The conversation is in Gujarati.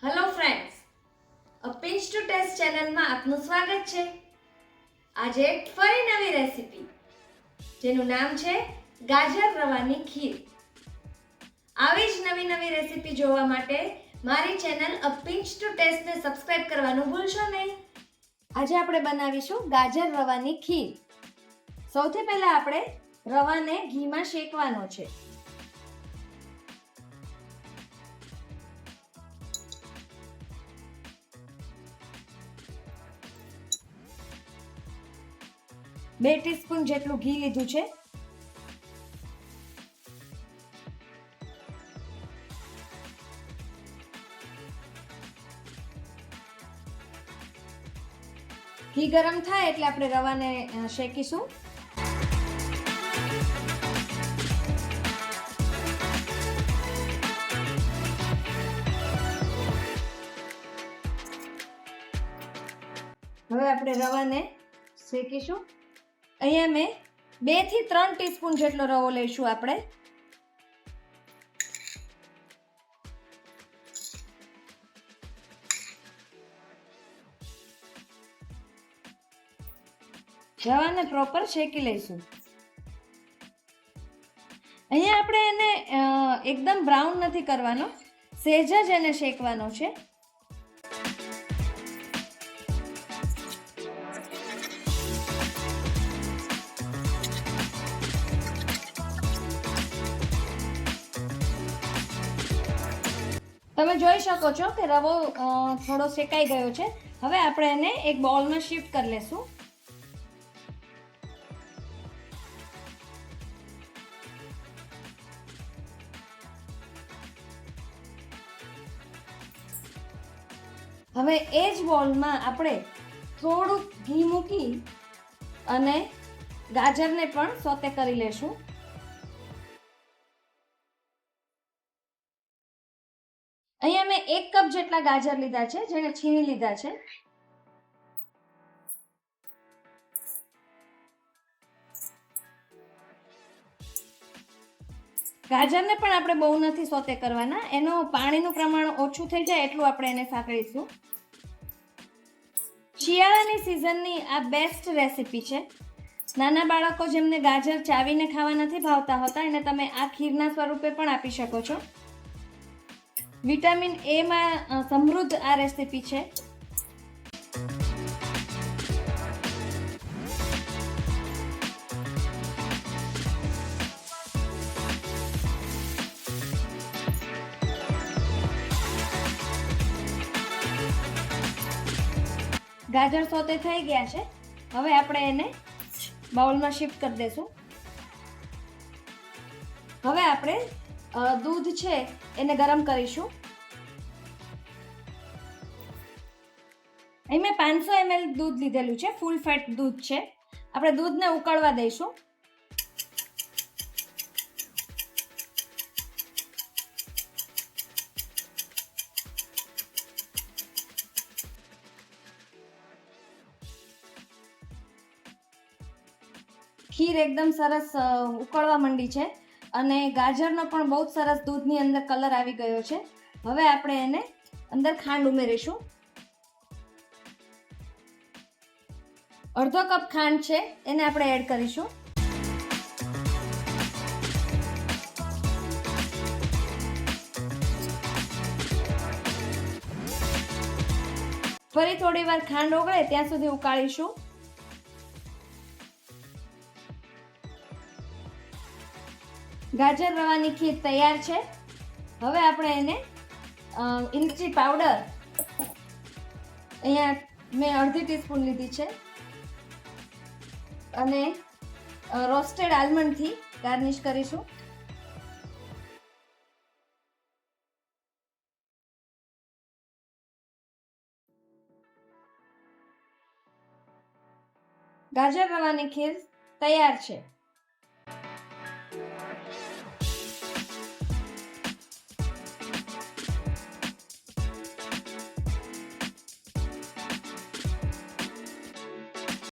હેલો ફ્રેન્ડ્સ, અ પિંચ ટુ ટેસ્ટ ચેનલમાં આપનું સ્વાગત છે. આજે એક ફરી નવી રેસીપી જેનું નામ છે ગાજર રવાની ખીર. આવી જ નવી રેસીપી જોવા માટે મારી ચેનલ અ પિંચ ટુ ટેસ્ટને સબસ્ક્રાઇબ કરવાનું ભૂલશો નહીં. આજે આપણે બનાવીશું ગાજર રવાની ખીર. સૌથી પહેલા આપણે રવાને ઘીમાં શેકવાનો છે. બે ટીસ્પૂન જેટલું ઘી લીધું છે. ઘી ગરમ થાય એટલે આપણે રવાને શેકીશું. હવે આપણે રવાને શેકીશું. અહીંયા મેં 2 થી 3 ટીસ્પૂન જેટલો રવો લઈશું આપણે. રવાને પ્રોપર શેકી લઈશું. અહીંયા આપણે એને એકદમ બ્રાઉન નથી કરવાનો, સહેજ જ એને શેકવાનો છે. તમે જોઈ શકો છો કે રવો થોડો શેકાઈ ગયો છે. હવે આપણે એને એક બાઉલમાં શિફ્ટ કરી લેશું. હવે એ જ બાઉલમાં આપણે થોડુંક ઘી મૂકી અને ગાજરને પણ સોતે કરી લેશું. અહીંયા મેં 1 કપ જેટલા ગાજર લીધા છે, જેને છીણી લીધા છે. ગાજરને પણ આપણે બહુ નથી સોતે કરવાના, એનું પાણીનું પ્રમાણ ઓછું થઈ જાય એટલું આપણે એને સાંકળીશું. શિયાળાની સિઝનની આ બેસ્ટ રેસીપી છે. નાના બાળકો જેમને ગાજર ચાવીને ખાવા નથી ભાવતા હોતા એને તમે આ ખીરના સ્વરૂપે પણ આપી શકો છો. વિટામિન એ માં સમૃદ્ધ આ રેસીપી છે. ગાજર સોતે થઈ ગયા છે. હવે આપણે એને બાઉલમાં શિફ્ટ કરી દઈશું. હવે આપણે દૂધ છે એને ગરમ કરીશું. અહીં મેં 500 ml દૂધ લીધેલું છે, ફૂલ ફેટ દૂધ છે. આપણે દૂધને ઉકળવા દઈશું. ખીર એકદમ સરસ ઉકળવા માંડી છે અને ગાજરનો પણ બહુ સરસ દૂધની અંદર કલર આવી ગયો છે. હવે આપણે એને અંદર ખાંડ ઉમેરીશું. અડધો કપ ખાંડ છે એને આપણે એડ કરીશું. ફરી થોડી વાર ખાંડ ઓગળે ત્યાં સુધી ઉકાળીશું. ગાજર રવાની ખીર તૈયાર છે. હવે આપણે એને ઇલાયચી પાવડર અહીંયા મેં અડધી ટીસ્પૂન લીધી છે અને રોસ્ટેડ આલમંડથી ગાર્નિશ કરીશું. ગાજર રવાની ખીર તૈયાર છે.